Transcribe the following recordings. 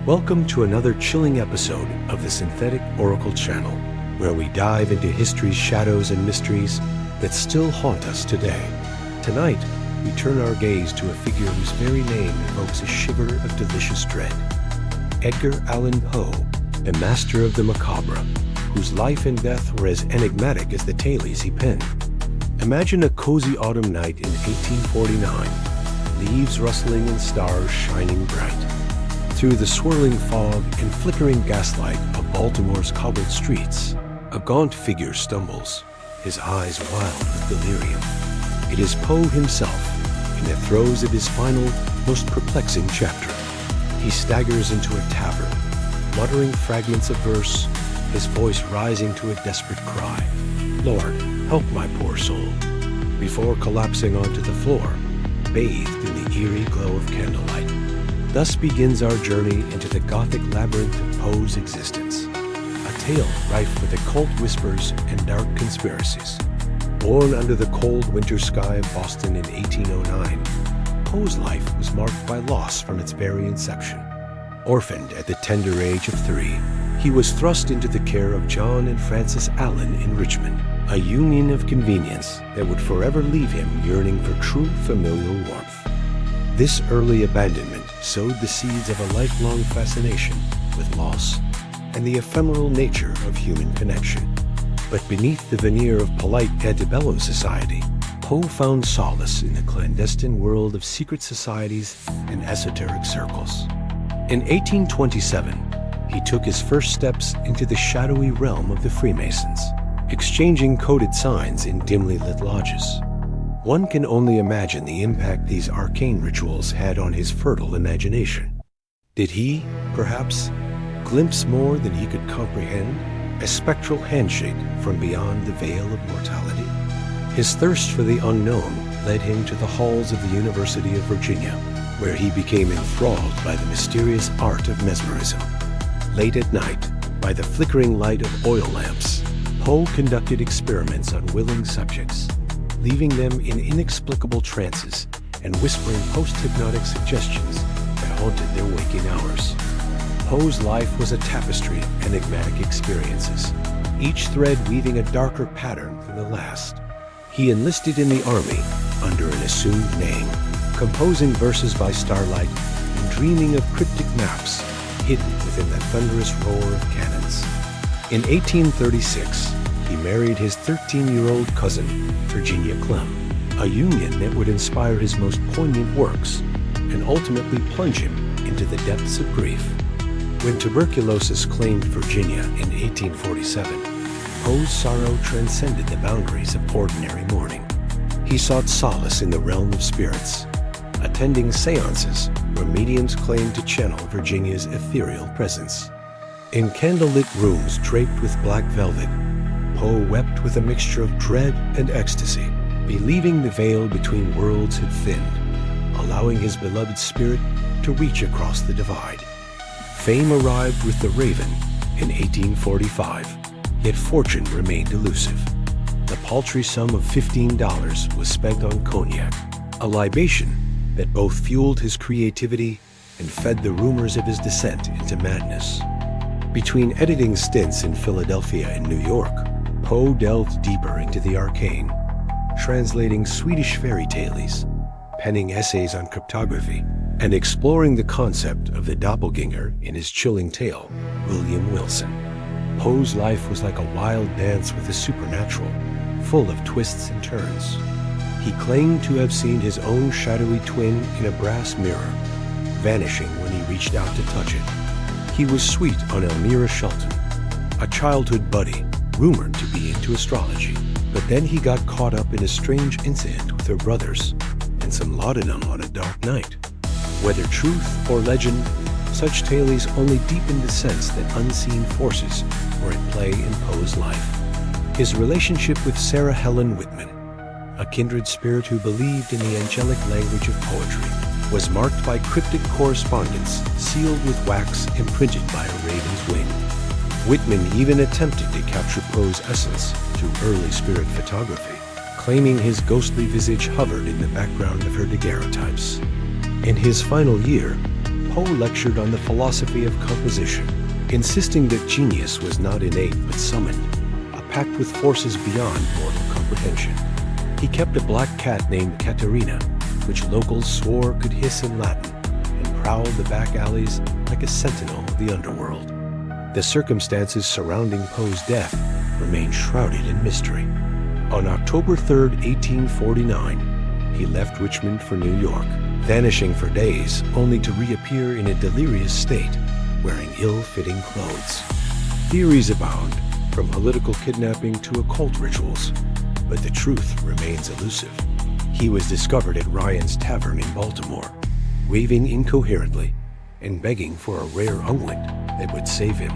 Welcome to another chilling episode of the Synthetic Oracle channel, where we dive into history's shadows and mysteries that still haunt us today. Tonight, we turn our gaze to a figure whose very name evokes a shiver of delicious dread. Edgar Allan Poe, a master of the macabre, whose life and death were as enigmatic as the tales he penned. Imagine a cozy autumn night in 1849, leaves rustling and stars shining bright. Through the swirling fog and flickering gaslight of Baltimore's cobbled streets, a gaunt figure stumbles, his eyes wild with delirium. It is Poe himself, in the throes of his final, most perplexing chapter. He staggers into a tavern, muttering fragments of verse, his voice rising to a desperate cry. "Lord, help my poor soul," before collapsing onto the floor, bathed in the eerie glow of candlelight. Thus begins our journey into the Gothic labyrinth of Poe's existence, a tale rife with occult whispers and dark conspiracies. Born under the cold winter sky of Boston in 1809, Poe's life was marked by loss from its very inception. Orphaned at the tender age of 3, he was thrust into the care of John and Frances Allen in Richmond, a union of convenience that would forever leave him yearning for true familial warmth. This early abandonment sowed the seeds of a lifelong fascination with loss and the ephemeral nature of human connection. But beneath the veneer of polite antebellum society, Poe found solace in the clandestine world of secret societies and esoteric circles. In 1827, he took his first steps into the shadowy realm of the Freemasons, exchanging coded signs in dimly lit lodges. One can only imagine the impact these arcane rituals had on his fertile imagination. Did he, perhaps, glimpse more than he could comprehend? A spectral handshake from beyond the veil of mortality? His thirst for the unknown led him to the halls of the University of Virginia, where he became enthralled by the mysterious art of mesmerism. Late at night, by the flickering light of oil lamps, Poe conducted experiments on willing subjects, leaving them in inexplicable trances and whispering post-hypnotic suggestions that haunted their waking hours. Poe's life was a tapestry of enigmatic experiences, each thread weaving a darker pattern than the last. He enlisted in the army under an assumed name, composing verses by starlight and dreaming of cryptic maps hidden within the thunderous roar of cannons. In 1836, he married his 13-year-old cousin, Virginia Clem, a union that would inspire his most poignant works and ultimately plunge him into the depths of grief. When tuberculosis claimed Virginia in 1847, Poe's sorrow transcended the boundaries of ordinary mourning. He sought solace in the realm of spirits, attending séances where mediums claimed to channel Virginia's ethereal presence. In candlelit rooms draped with black velvet, Poe wept with a mixture of dread and ecstasy, believing the veil between worlds had thinned, allowing his beloved spirit to reach across the divide. Fame arrived with The Raven in 1845, yet fortune remained elusive. The paltry sum of $15 was spent on cognac, a libation that both fueled his creativity and fed the rumors of his descent into madness. Between editing stints in Philadelphia and New York, Poe delved deeper into the arcane, translating Swedish fairy tales, penning essays on cryptography, and exploring the concept of the Doppelgänger in his chilling tale, William Wilson. Poe's life was like a wild dance with the supernatural, full of twists and turns. He claimed to have seen his own shadowy twin in a brass mirror, vanishing when he reached out to touch it. He was sweet on Elmira Shelton, a childhood buddy rumored to be into astrology, but then he got caught up in a strange incident with her brothers and some laudanum on a dark night. Whether truth or legend, such tales only deepened the sense that unseen forces were at play in Poe's life. His relationship with Sarah Helen Whitman, a kindred spirit who believed in the angelic language of poetry, was marked by cryptic correspondence sealed with wax imprinted by a raven's wing. Whitman even attempted to capture Poe's essence through early spirit photography, claiming his ghostly visage hovered in the background of her daguerreotypes. In his final year, Poe lectured on the philosophy of composition, insisting that genius was not innate but summoned, a pact with forces beyond mortal comprehension. He kept a black cat named Caterina, which locals swore could hiss in Latin, and prowled the back alleys like a sentinel of the underworld. The circumstances surrounding Poe's death remain shrouded in mystery. On October 3, 1849, he left Richmond for New York, vanishing for days only to reappear in a delirious state, wearing ill-fitting clothes. Theories abound, from political kidnapping to occult rituals, but the truth remains elusive. He was discovered at Ryan's Tavern in Baltimore, waving incoherently and begging for a rare unguent that would save him.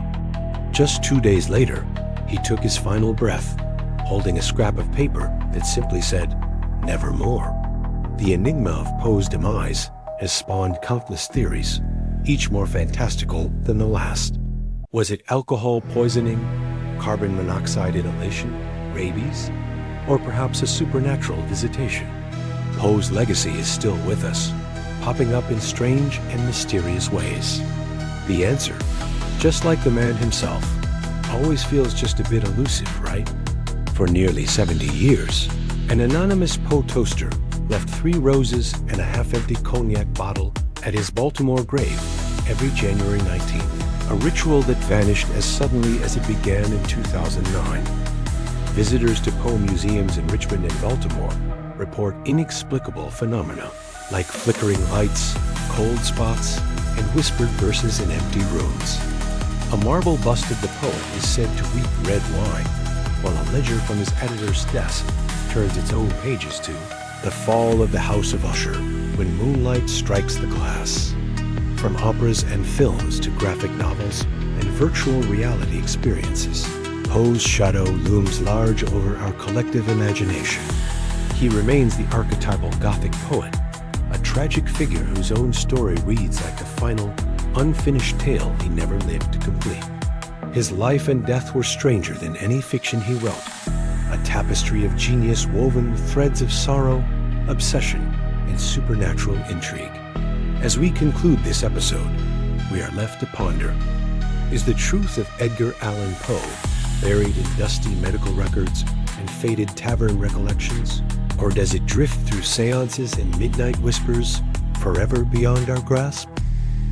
Just 2 days later, he took his final breath, holding a scrap of paper that simply said, "Nevermore." The enigma of Poe's demise has spawned countless theories, each more fantastical than the last. Was it alcohol poisoning, carbon monoxide inhalation, rabies, or perhaps a supernatural visitation? Poe's legacy is still with us, popping up in strange and mysterious ways. The answer, just like the man himself, always feels just a bit elusive, right? For nearly 70 years, an anonymous Poe Toaster left 3 roses and a half-empty cognac bottle at his Baltimore grave every January 19th, a ritual that vanished as suddenly as it began in 2009. Visitors to Poe museums in Richmond and Baltimore report inexplicable phenomena like flickering lights, cold spots, and whispered verses in empty rooms. A marble bust of the poet is said to weep red wine, while a ledger from his editor's desk turns its own pages to The Fall of the House of Usher, when moonlight strikes the glass. From operas and films to graphic novels and virtual reality experiences, Poe's shadow looms large over our collective imagination. He remains the archetypal Gothic poet, a tragic figure whose own story reads like the final, unfinished tale he never lived to complete. His life and death were stranger than any fiction he wrote, a tapestry of genius woven with threads of sorrow, obsession, and supernatural intrigue. As we conclude this episode, we are left to ponder, is the truth of Edgar Allan Poe buried in dusty medical records and faded tavern recollections? Or does it drift through séances and midnight whispers, forever beyond our grasp?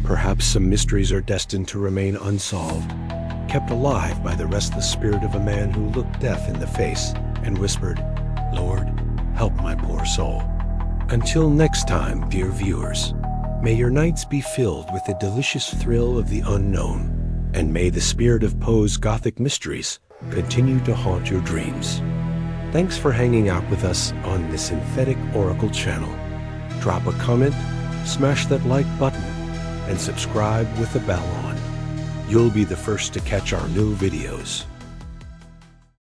Perhaps some mysteries are destined to remain unsolved, kept alive by the restless spirit of a man who looked death in the face and whispered, "Lord, help my poor soul." Until next time, dear viewers, may your nights be filled with the delicious thrill of the unknown, and may the spirit of Poe's Gothic mysteries continue to haunt your dreams. Thanks for hanging out with us on the Synthetic Oracle channel. Drop a comment, smash that like button, and subscribe with the bell on. You'll be the first to catch our new videos.